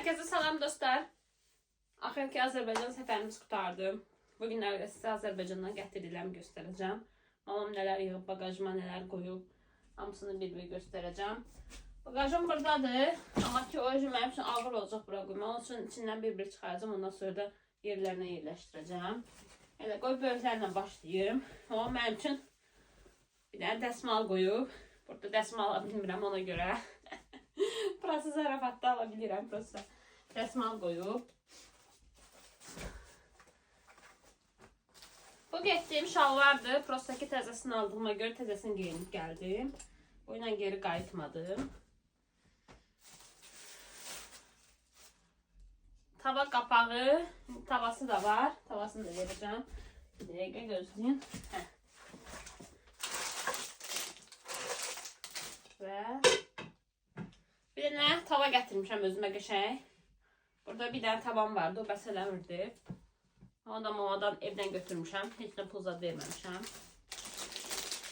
Herkese salam dostlar. Axırki Azərbaycan səfərimiz qutardı. Bu günlərdə sizə Azərbaycandan gətirilən göstərəcəm. Mamam nələr yığıb, bagajıma nələr qoyub, hamısını bir-bir göstərəcəm. Bagajım buradadır. Amma ki o yüzden mənim üçün ağır olacaq bura qoyma. Onun üçün içindən bir-bir çıxaracağım. Ondan sonra da yerlərinə yerləşdirəcəm. Elə qoy böyüklərlə başlayayım. O mənim üçün bir dənə dəsmal qoyub. Burada dəsmal ala bilmirəm ona görə. Burası zarafatda ala bilirəm. Burası dəsmal qoyub. Bu getdiyim şalvardır. Prostaki təzəsini aldığıma görə təzəsini geyinib gəldim. O ilə geri qayıtmadım. Tava qapağı, tavası da var. Tavasını da verəcəm. Bir dəqiqə gözləyin. Və bir dənə tava gətirmişəm özümə qəşəng. Burada bir dənə tavam vardı, o bəs eləmirdi. Onu da mamadan evdən götürmüşəm. Heç nə pul zad verməmişəm.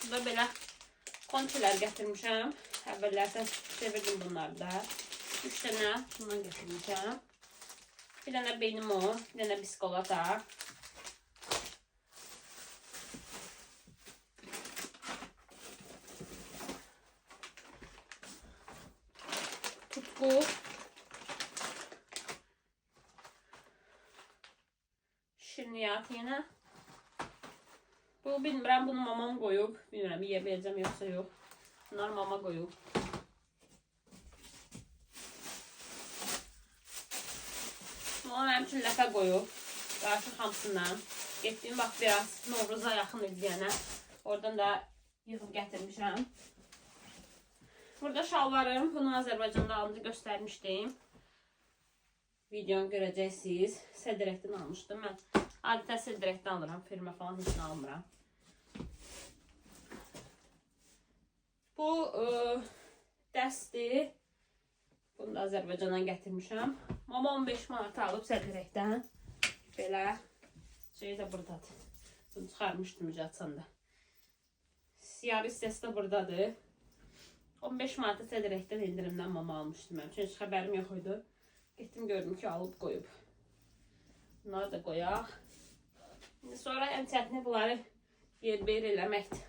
Burada belə konçilər gətirmişəm. Əvvəllərdən sevirdim bunları da. 3 dənə bundan gətirmişəm. Bir dənə beynimo, bir dənə biskolata. Tutku. Şirniyat yine. Bu bilmirəm, bunu mamam qoyub. Bilmirəm, yeyə biləcəm yoxsa yox. Bunlar mama qoyub. Mama mənim üçün ləfə qoyub. Qarışıq hamısından. Getdiyim vaxt biraz Novruza yaxın idiyənə. Oradan da yığıb gətirmişəm. Burada şalvarım. Bunu Azərbaycanda alınca göstərmişdim. Videonu görəcəksiniz. Sədrəkdən almışdım. Mən adətən sədrəkdən alıram. Firma falan heç nə almıram. Bu dəstir. Bunu da Azərbaycandan gətirmişəm. Mama 15 manat alıb sədrəkdən. Belə şey də buradadır. Bunu çıxarmışdım icatçanda. Siyarı hissəsi də buradadır. 15 manatı sədrəkdən indirimdən mama almışdım mən. Çünki xəbərim yox idi. Getdim gördüm ki alıb qoyub. Bunları da qoyaq. Sonra ən çətini bunları yer-beyir eləməkdir.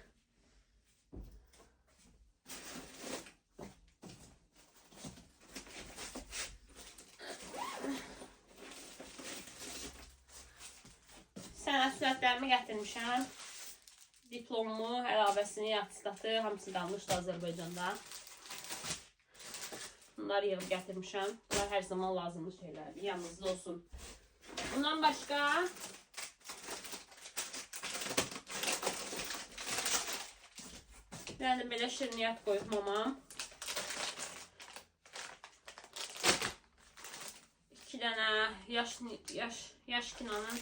Sənət sünətlərimi gətirmişəm. Diplomu, əlavəsini, atistatı, hamısı qalmışdı Azərbaycanda. Bunları yığıb gətirmişəm. Bunlar hər zaman lazımlı şeylərdir. Yanınızda olsun. Bundan başqa bir dənə belə şirniyyat qoyub mamam. 2 dənə yaş kinanın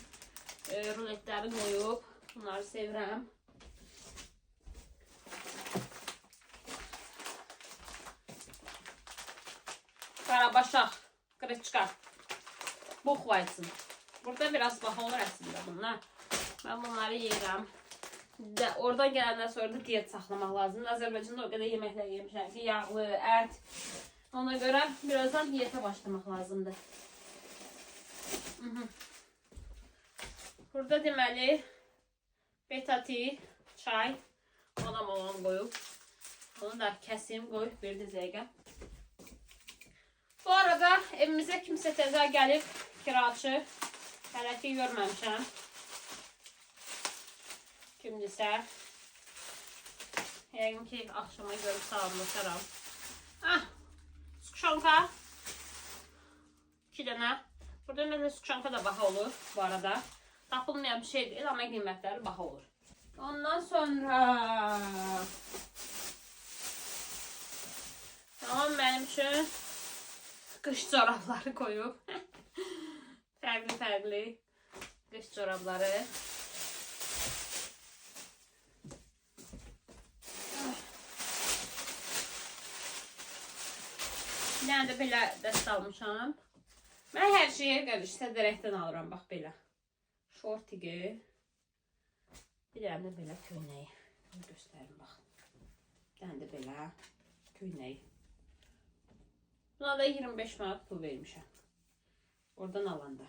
ruletləri qoyub. Bunları sevirəm. Qarabaşaq, qırıçqa, buxvayçın. Burada biraz baha olur əslində bunlar. Mən bunları yeyirəm. Oradan gələndən sonra da diyet saxlamaq lazımdır. Azərbaycanda o qədər yeməklər yemişəm ki, yağlı, ət. Ona görə birazdan diyetə başlamaq lazımdır. Burada deməli betati, çay, ona mamam qoyub. Onu da kəsim, qoyub bir dəqiqə. Bu arada evimizə kimsə təzə gəlib, kiraçı. Hələ ki görməmişəm. Kimdirsə. Yəqin ki axşama görüb salamlaşaram. Skuşanka. 2 dənə. Burada nəsə skuşanka da baha olur bu arada. Tapılmayan bir şey deyil, amma qiymətləri baha olur. Ondan sonra tamam, mənim üçün qış çorabları koyub. Fərqli qış çorabları. Bir dənə də belə dəst almışam. Mən hər şeyə qarış sədrəkdən alıram, bax belə. Şortigi. Bir dənə də belə köynəyi. Göstərim bax. Bir dənə də belə köynəyi. Buna da 25 manat pul vermişəm. Oradan alanda.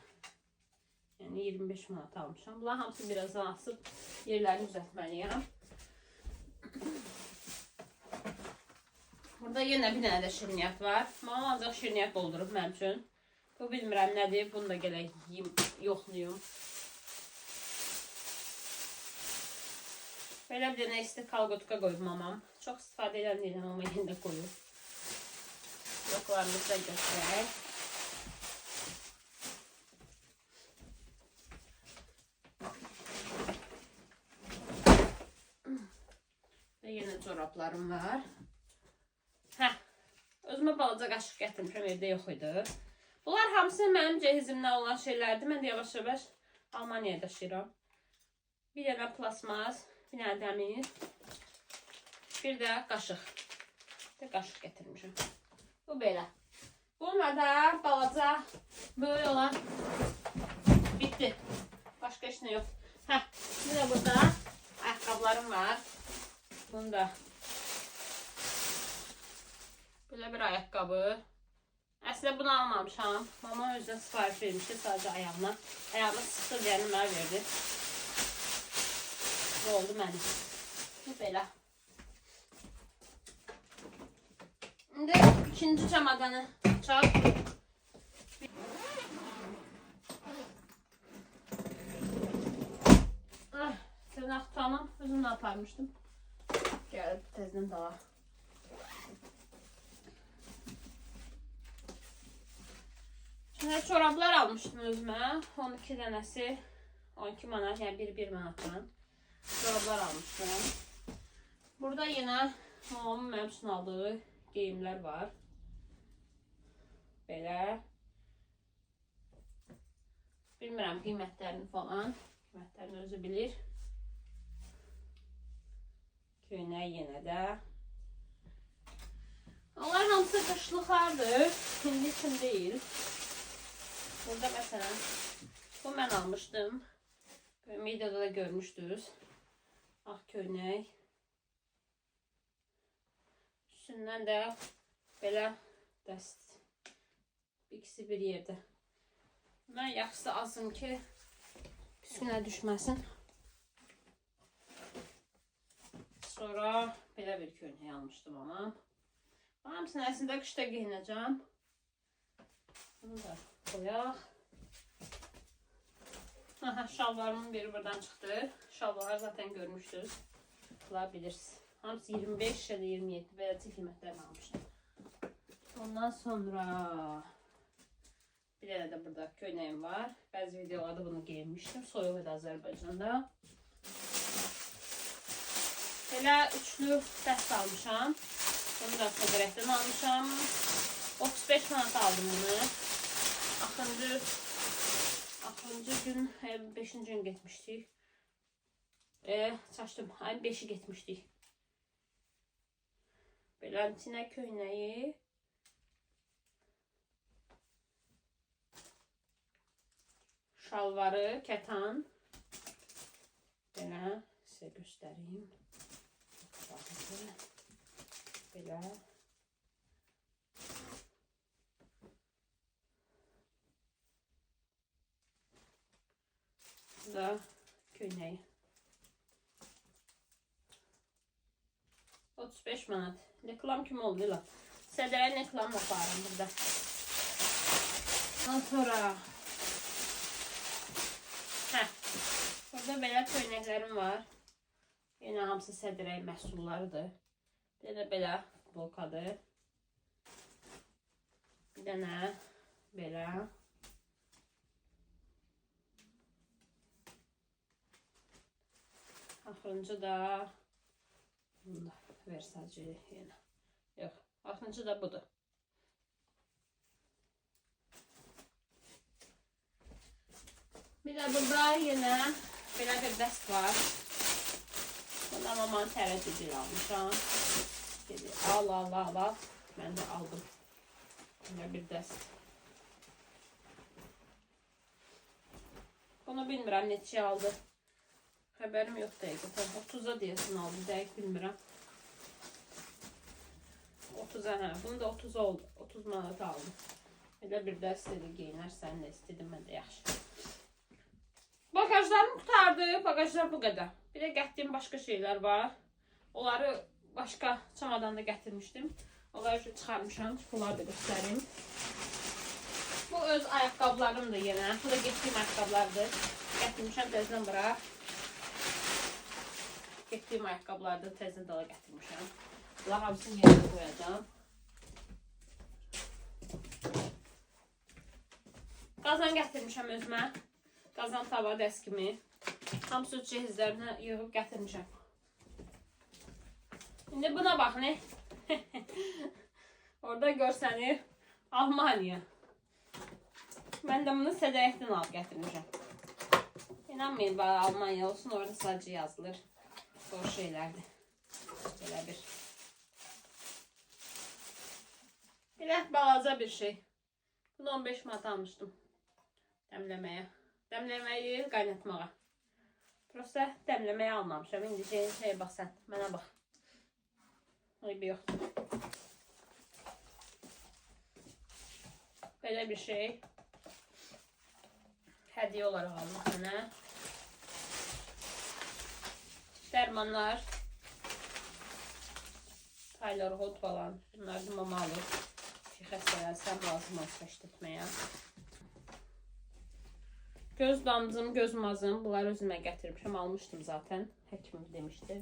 Yani 25 manat almışam. Bunlar hamısı birazdan asıb yerlerini düzəltməliyəm. Burada yenə bir dənə də şirniyyat var. Mamam ancaq şirniyyat doldurub mənim üçün. Bu bilmirəm nədir. Bunu da gələk yiyim, yoxlayım. Belə bir dənə isti kalqotka qoyub mamam. Çox istifadə edən deyiləm, amma yenə də qoyub. Yoxlarımızı da götürək. Və yenə corablarım var. Özümə balaca qaşıq gətirmişəm, evdə yox idi. Bunlar hamısı mənim cehizimdən olan şeylərdir. Mən də yavaş-yavaş Almaniyaya daşıyıram. Bir dənə plasmas, bir dənə dəmir, bir də qaşıq. Bir qaşıq gətirmişəm. Bu belə. Bununla da balaca böyle olan bitti. Başqa heç nə yox. Bir də burada ayaqqabılarım var. Bunu da böyle bir ayakkabı. Əslində bunu almamışam. Mama özünə sipariş vermişdi sadəcə ayağına. Ayağımı sıxır deyəni mənə verdi. Bu oldu mənim. Bu belə. İndi ikinci çamadanı çal. Tırnaq tutanım. Özümlə aparmışdım. Gəlib tezdən dala. Şimdi çorablar almıştım özüme. 12 dənəsi 12 manat, yani 1 manatdan çorablar almıştım. Burada yine mamamın mənim üçün aldığı geyimlər var. Belə. Bilmirəm qiymətlərini falan. Qiymətlərini özü bilir. Köynək yenə də. Onlar hamısı qışlıqlardır. İndi üçün deyil. Burada mesela bu mən almışdım. Videoda da görmüşdünüz. Ağ köynək. Üstündən də belə dəst. İkisi bir yerdə. Mən yaxşısı azım ki üstünə düşməsin. Sonra belə bir köynək almışdım ama. Hamısını əslində qışda giyinəcəm. Bunu da koyaq. Şalvarımın biri buradan çıxdı. Şalvarı zaten görmüşdünüz. Bunlar bilirsiniz. Hamısı 25 ya da 27 beləcə qiymətlərini almışdım. Ondan sonra bir dənə də burada köynəyim var. Bəzi videolarda bunu giyinmişdim. Soyuq idi Azərbaycanda. Belə üçlü dəst almışam. Bunu da Səqərəkdən almışam. 35 manat aldım bunu. Axırıncı gün, 5-ci gün getmişdik. Çaşdım, ayın 5-i getmişdik. Belə içinə köynəyi. Şalvarı, kətan. Belə sizə göstəreyim. Belə. Bu da köynəyi. 35 manat. Reklam kimi oldu la. Sədərə reklam yaparım burada. Ondan sonra burada belə köynəklərim var. Yine hamısı Sədərə məhsullarıdır. Bir də belə bolkadır. Bir dənə belə. Axırıncı da bunu da Versace yenə. Yox, axırıncı da budur. Bir də burada yenə belə bir dəst var. Bunda mamanın tərəddüdü almışam. Dedi, al. Mən də aldım. Belə bir dəst. Bunu bilmirəm neçə aldı. Xəbərim yox dəqiq. 30'a deyesin aldım. Dəqiq bilmirəm. 30'a, bunu da 30 oldu. 30 manat aldım. Elə bir də istedi geyinərsən də istedim mən də yaxşı. Bagajlarım qutardı. Bagajlar bu qədər. Bir də gətirdiyim başqa şeylər var. Onları başqa çamadanda gətirmişdim. Onları çıxarmışam. Onları da göstərim. Bu öz ayaqqabılarımdır yenə. Bu da getdiyim ayaqqabılardır. Gətirmişəm təzədən bura. Getdiyim ayaqqabılardır. Təzədən dala gətirmişəm. Bunlar hamısını yerine qoyacağım. Qazan gətirmişəm özümə. Qazan, tava, dəskimi. Hamısı cihazlarını yığıb gətirmişəm. İndi buna bax, ne? Orada görsənir Almanya. Mən də bunu Sədəyəkdən alıb gətirmişəm. İnanmayın, bana Almanya olsun, orada sadəcə yazılır. Doğru şeylərdir. Belə bir. Belə balaca bir şey. Bunu 15 manat almışdım. Dəmləməyə. Dəmləməyi qaynatmağa. Prosta dəmləməyə almamışam. İndi şeye bax sən. Mənə bax. Ayıb yoxdur. Belə bir şey. Hədiyyə olaraq aldım mənə. Dərmanlar. Tyler Holt falan. Bunlar da mama alır. Ki xəstələrsəm lazım olsa işlətməyə. Göz damcım, göz mazım. Bunları özümə gətirmişəm. Almışdım zaten. Həkim demişdi.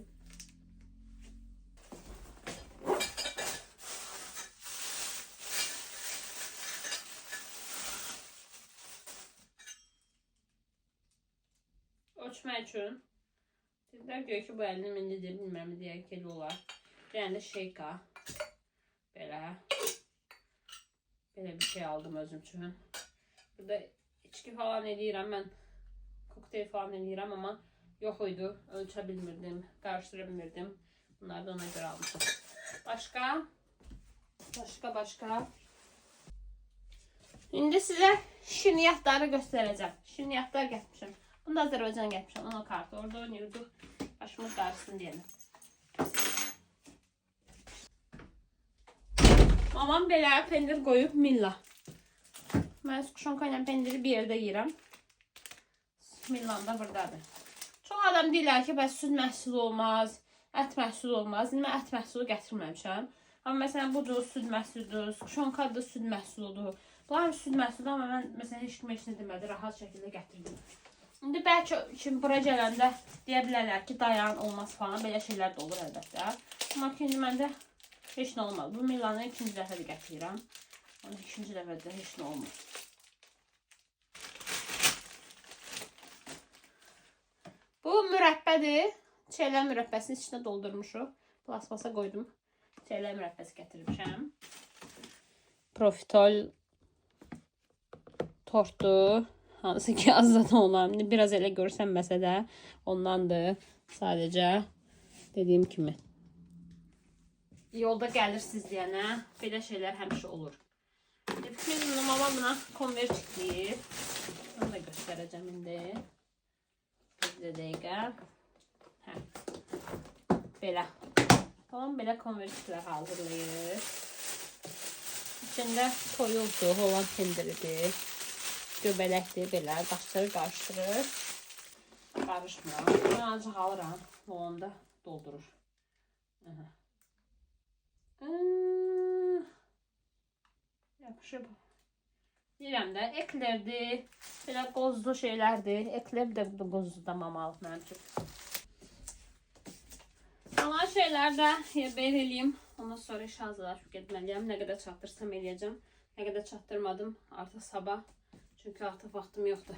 Ölçmək üçün. Dedilər ki, bu əlini mindidir, bilməm deyək ki, elə olar. Yəni şeyka. Belə. Belə bir şey aldım özüm üçün. Burada içki falan eləyirəm, mən kokteyl falan eləyirəm, amma yox idi, ölçə bilmirdim, qarışdıra bilmirdim. Bunları da ona görə almışım. Başqa. İndi sizə şirniyyatları göstərəcəm. Şirniyyatlar gətirmişəm. Bunu da Azərbaycan gətirmişəm, ona kartı. Orada oynayırdıq, başımız qarışsın deyələ. Mamam belə pendir qoyub Milla. Mən skuşonka ilə pendiri bir yerdə yiyirəm. Millan da buradadır. Çox adam deyirlər ki, bəs süd məhsulu olmaz, ət məhsulu olmaz. Mən ət məhsulu gətirməmişəm. Amma məsələn, budur, süd məhsuludur, skuşonka da süd məhsuludur. Bunlar süd məhsuludur, amma mən məsələn, heç kimə heç nə demədi, rahat şəkildə gətirdim. İndi bəlkə şimdi bura gələndə deyə bilərlər ki, dayan, olmaz falan, belə şeylər də olur əlbəttə. Amma ki, indi məndə heç nə olmaz. Bu Millanı ikinci dəfə də gətirirəm. Onun ikinci dəfədə heç nə olmaz. Bu mürəbbədir. Çiyələk mürəbbəsini içine doldurmuşuq. Plasmasa qoydum. Çiyələk mürəbbəsi gətirmişəm. Profitol tortu. Hansı ki azdan olan. Biraz elə görsənməsə də ondandır. Sadəcə dediyim kimi. Yolda gəlirsiniz deyənə belə şeylər həmişə olur. Bizim mama buna konvertik deyir. Onu da göstərəcəm indi. Bir dəqiqə. Hə. Belə. Tamam, belə konvertiklər hazırlayır. İçində toyuqdur, Holland pendiridir. Göbələkdir, belə qarışdırır. Qarışmır. Ben ancaq alıram. Onda doldurur. Yapışıb. Deyirəm də, eklerdir. Belə qozlu şeylərdir. Ekler də qozlu da mamalıq mənim üçün. Qalan şeylər də belə eləyim. Ondan sonra iş hazırlaşıb getməliyəm. Nə qədər çatdırsam eləyəcəm. Nə qədər çatdırmadım artıq sabah. Çünki artıq vaxtım yoxdur.